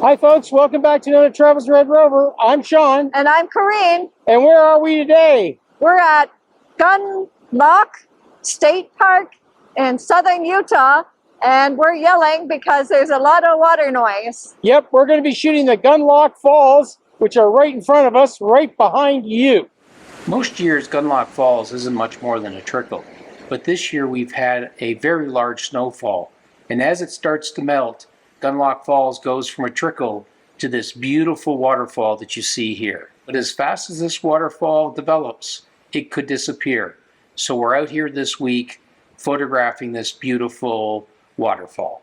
Hi folks, welcome back to another Travel's Red Rover. I'm Shawn. And I'm Corinne. And where are we today? We're at Gunlock State Park in southern Utah, and we're yelling because there's a lot of water noise. Yep, we're going to be shooting the Gunlock Falls, which are right in front of us, right behind you. Most years, Gunlock Falls isn't much more than a trickle, but this year we've had a very large snowfall, and as it starts to melt, Gunlock Falls goes from a trickle to this beautiful waterfall that you see here. But as fast as this waterfall develops, it could disappear. So we're out here this week photographing this beautiful waterfall.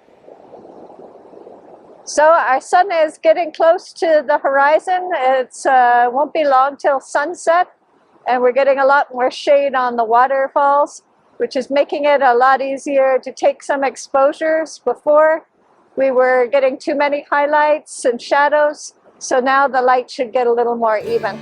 So our sun is getting close to the horizon. It won't be long till sunset, and we're getting a lot more shade on the waterfalls, which is making it a lot easier to take some exposures. Before, we were getting too many highlights and shadows, so now the light should get a little more even.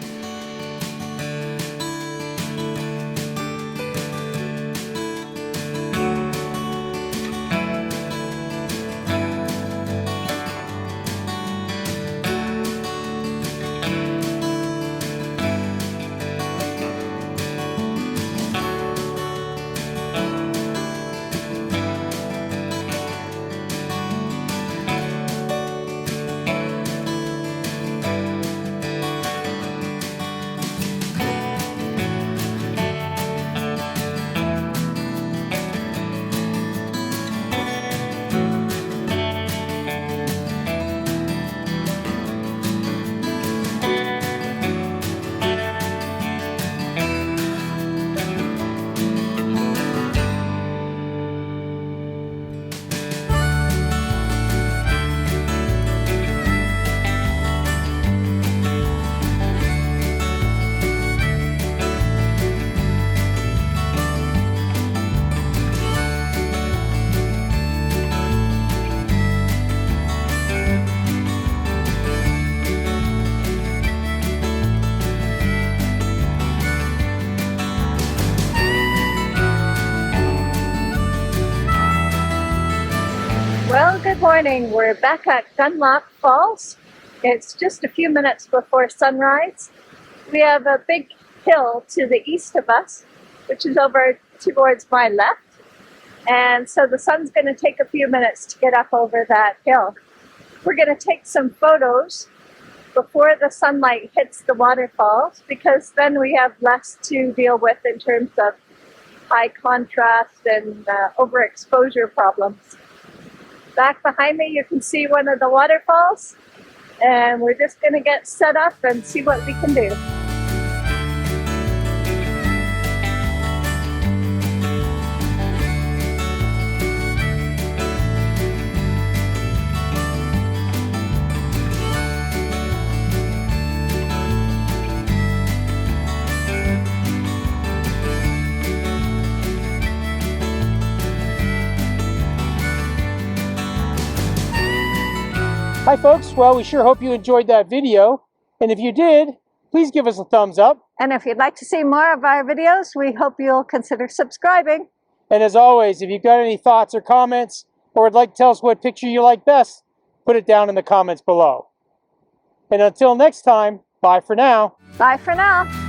Well, good morning. We're back at Gunlock Falls. It's just a few minutes before sunrise. We have a big hill to the east of us, which is over towards my left. And so the sun's going to take a few minutes to get up over that hill. We're going to take some photos before the sunlight hits the waterfalls, because then we have less to deal with in terms of high contrast and overexposure problems. Back behind me, you can see one of the waterfalls, and we're just going to get set up and see what we can do. Hi folks, well we sure hope you enjoyed that video, and if you did, please give us a thumbs up. And if you'd like to see more of our videos, we hope you'll consider subscribing. And as always, if you've got any thoughts or comments, or would like to tell us what picture you like best, put it down in the comments below. And until next time, bye for now. Bye for now.